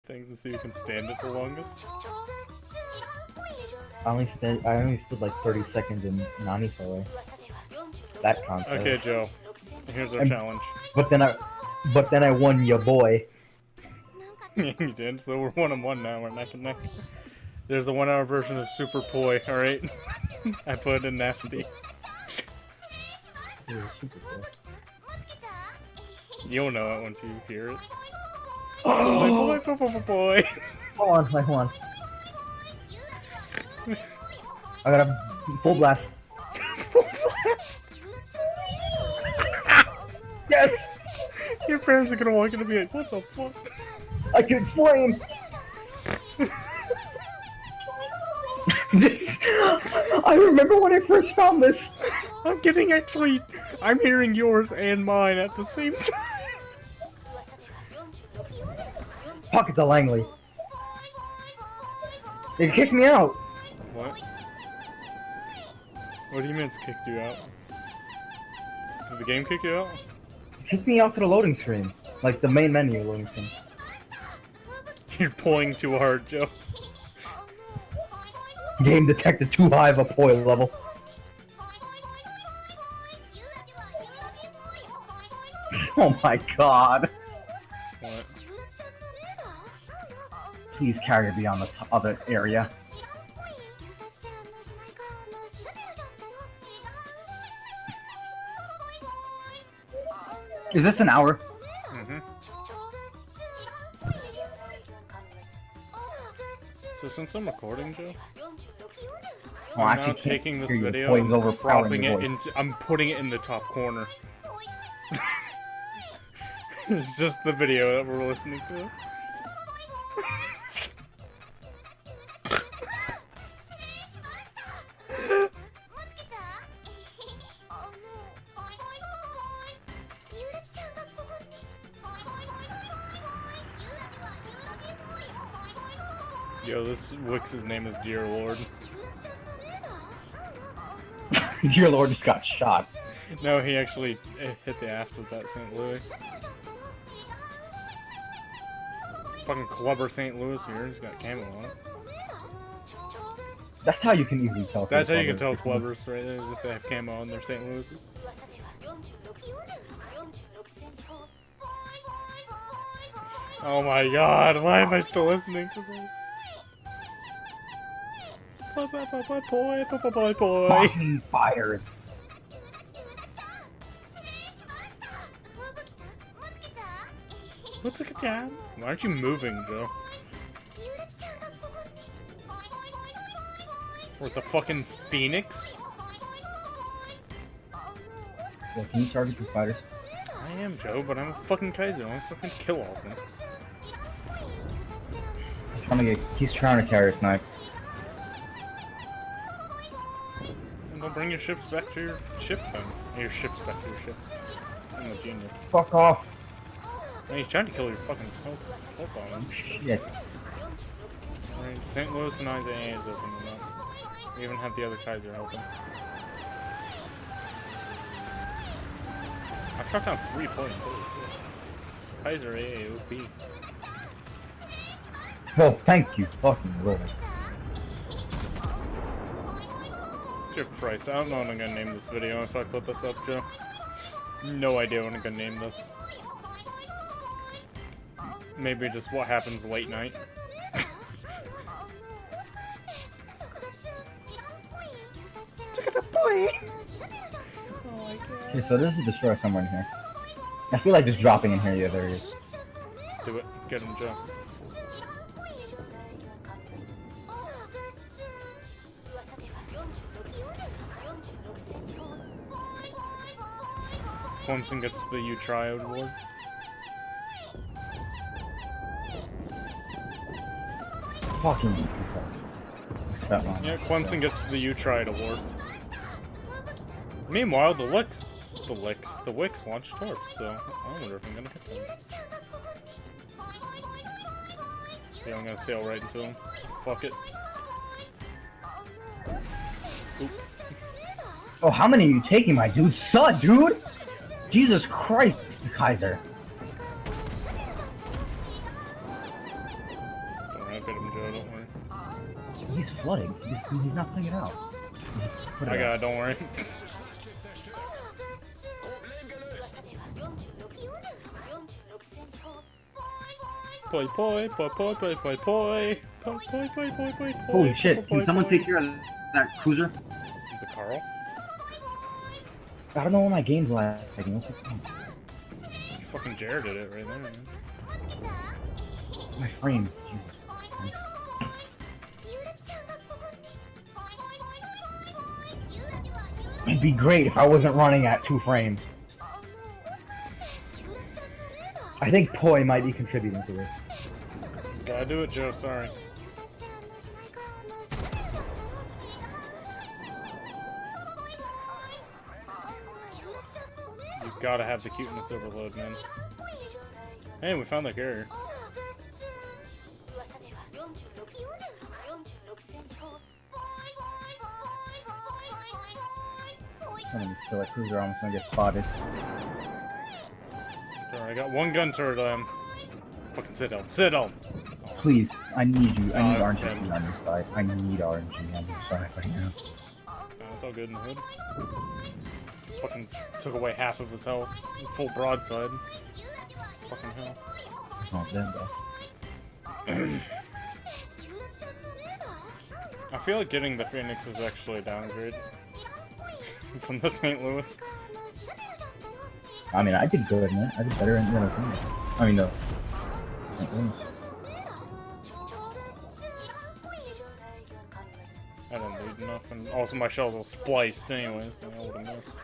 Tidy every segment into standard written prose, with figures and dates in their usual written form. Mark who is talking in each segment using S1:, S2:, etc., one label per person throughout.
S1: things to see who can stand it the longest.
S2: I only stood like 30 seconds in Nani away. That contest.
S1: Okay, Joe. Here's our challenge.
S2: But then I won your boy.
S1: You did, so we're 1-1 now. We're neck and neck. There's a 1-hour version of Super Poi, alright? I put it in nasty. You'll know it once you hear it. Boy.
S2: Hold on, hold on. I got a full blast.
S1: Full blast?
S2: Yes!
S1: Your parents are gonna walk in and be like, what the fuck?
S2: I can explain! This... I remember when I first found this!
S1: I'm hearing yours and mine at the same time.
S2: Pocket the Langley. They kicked me out!
S1: What? What do you mean it's kicked you out? Did the game kick you out?
S2: It kicked me out to the loading screen. Like the main menu loading screen.
S1: You're pulling too hard, Joe.
S2: Game detected too high of a POI level. Oh my god.
S1: What?
S2: Please carry beyond the other area. Is this an hour?
S1: Mm-hmm. So since I'm recording, Joe, I'm now taking this video and cropping it into... I'm putting it in the top corner. It's just the video that we're listening to. Yo, this Wix's name is Dear Lord.
S2: Dear Lord just got shot.
S1: No, he actually hit the ass with that St. Louis. Fucking clubber St. Louis here, he's got camo on it.
S2: That's how you can easily tell.
S1: That's how you can tell clubbers, right there, is if they have camo on their St. Louis's. Oh my god, why am I still listening to this? Boy.
S2: Fucking fires.
S1: What's a katan? Why aren't you moving, Joe? Or the fucking Phoenix?
S2: Yeah, can you target the fighters?
S1: I am, Joe, but I'm a fucking Kaiser. I'm fucking kill all of them.
S2: He's trying to carry a snipe.
S1: Don't bring your ships back to your ship then. Your ships back to your ship. I'm a genius.
S2: Fuck off.
S1: Man, he's trying to kill your fucking help on him.
S2: Shit.
S1: Right, St. Louis and Isaiah is opening up. We even have the other Kaiser helping. I've shot down 3 points. Holy shit. Kaiser AAOP.
S2: Well, thank you, fucking Lord.
S1: Dear Christ, I don't know what I'm gonna name this video if I put this up, Joe. No idea what I'm gonna name this. Maybe just what happens late night. Look at the boy! Oh my god.
S2: Okay, so there's a destroyer somewhere in here. I feel like just dropping in here. Yeah, there he is.
S1: Do it. Get him, Joe. Clemson gets the U Triode award.
S2: Fucking easy stuff.
S1: Yeah, Clemson gets the U Triode award. Meanwhile, the Wicks launched torps, so I wonder if I'm gonna hit them. Yeah, I'm gonna sail right into them. Fuck it. Oop.
S2: Oh, how many are you taking, my dude? Son, dude! Jesus Christ, Kaiser.
S1: I'll get him, Joe, don't worry.
S2: He's flooding. He's not putting it out.
S1: I got it, don't worry. Poi poi, poi poi, poi poi poi. Poi poi poi poi poi.
S3: Holy shit, can someone take care of that cruiser?
S1: The Carl?
S2: I don't know what my game's lagging. What's the point?
S1: Fucking Jared did it right there, man.
S2: My frames. Jesus Christ. It'd be great if I wasn't running at 2 frames. I think Poi might be contributing to this.
S1: Gotta do it, Joe, sorry. You gotta have the cuteness overload, man. Hey, we found the carrier.
S2: Somebody's still a cruiser almost gonna get spotted.
S1: Alright, I got one gun turret on. Fucking Citadel. Citadel!
S2: Please, I need you. I need RNG
S1: okay.
S2: on your side. I need RNG on your side right now.
S1: It's all good in the hood. Fucking took away half of his health. Full broadside. Fucking hell.
S2: He's not dead though.
S1: I feel like getting the Phoenix is actually a downgrade. From the St. Louis.
S2: I mean, I did good, man. I did better than the thing. I mean, no.
S1: I didn't lead enough, and also my shells were spliced anyways, so I would've missed.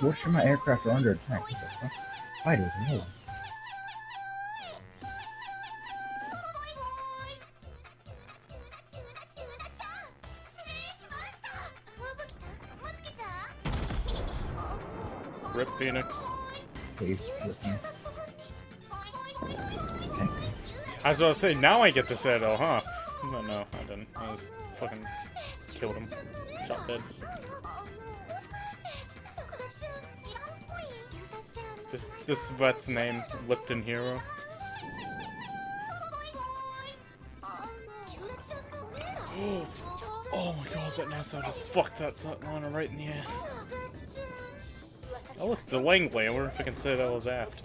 S2: What sure my aircraft are under attack? What the fuck? Fighters, no.
S1: Rip Phoenix.
S2: Please, with me. Okay.
S1: I was about to say, now I get the Citadel, huh? No, I didn't. I just fucking killed him. Shot dead. This vet's name, Lipton Hero. Oh my god, that NASA just fucked that Lana right in the ass. Oh look, it's a Langley. I wonder if I can say that was aft.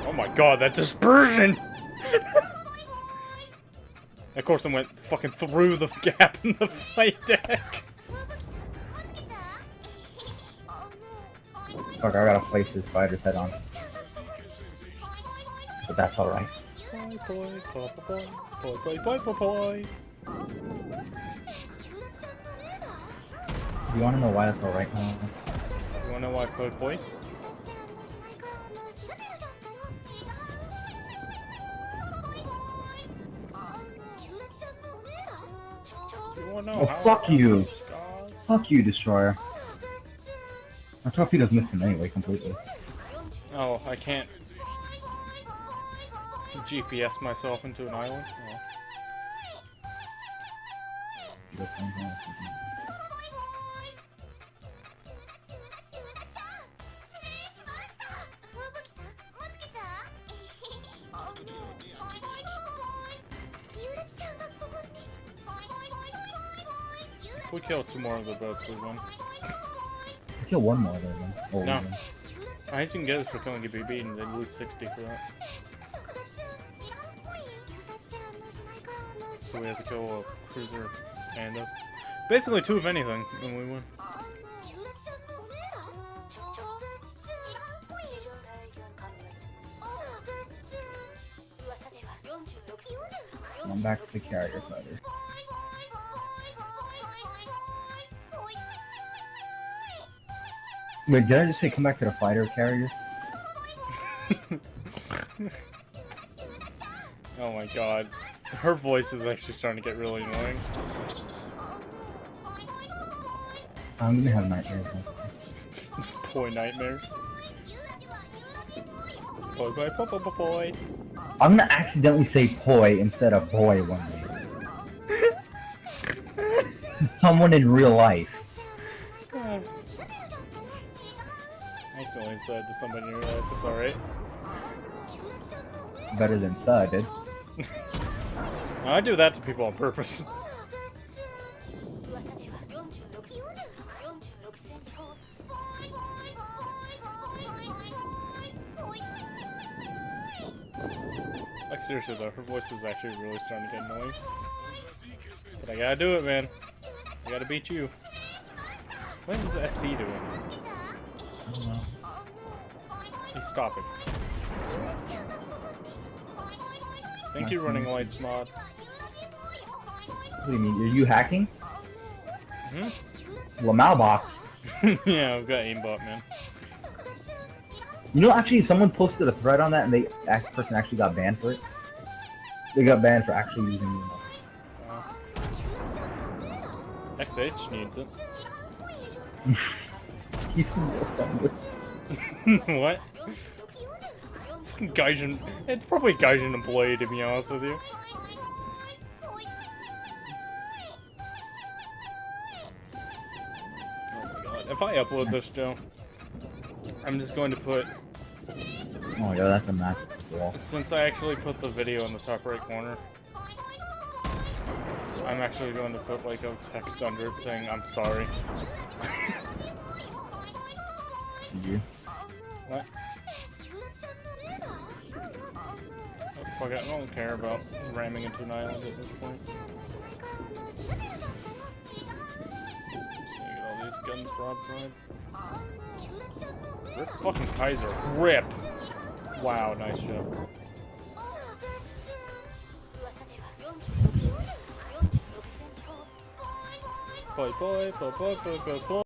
S1: Oh my god, that dispersion! Of course, I went fucking through the gap in the flight deck.
S2: Fuck, I gotta place this fighter's head on. But that's alright. You wanna know why that's alright, man?
S1: You wanna know why poi poi? You wanna know
S2: Oh,
S1: how
S2: fuck you!
S1: God?
S2: Fuck you, Destroyer. My torpedoes missed him anyway, completely.
S1: Oh, I can't GPS myself into an island? Oh. If we kill 2 more of the boats, we win.
S2: Kill one more there, then. Oh,
S1: No.
S2: then.
S1: Highest you can get is for killing a BB, and they lose 60 for that. So we have to kill a cruiser and a... Basically 2 of anything, and we win.
S2: I'm back to the carrier fighter. Wait, did I just say come back to the fighter carrier?
S1: Oh my god. Her voice is actually starting to get really annoying.
S2: I'm gonna have nightmares now.
S1: Just poi nightmares. Poi poi poi poi poi poi.
S2: I'm gonna accidentally say poi instead of boy one day. Someone in real life.
S1: I accidentally said to somebody in your life, it's alright.
S2: Better than Sa did.
S1: I do that to people on purpose. Like seriously though, her voice is actually really starting to get annoying. But I gotta do it, man. I gotta beat you. What is this SC doing?
S2: I don't know.
S1: He's stopping. Thank you, Running Lights mod.
S2: What do you mean? Are you hacking?
S1: Hmm?
S2: Lamau box.
S1: Yeah, I've got aimbot, man.
S2: You know, actually, someone posted a thread on that, and that person actually got banned for it. They got banned for actually using
S1: XH needs it.
S2: He's offended.
S1: What? Gaijin. It's probably Gaijin employee, to be honest with you. Oh my god. If I upload this, Joe, I'm just going to put,
S2: Oh my god, that's a massive wall.
S1: since I actually put the video in the top right corner, I'm actually going to put like a text under it saying I'm sorry.
S2: You?
S1: What? Oh, fuck it, I don't care about ramming into an island at this point. So you get all these guns broadside. Rip fucking Kaiser. Rip! Wow, nice shot. Boy, boy, boy, boy, boy, boy, boy.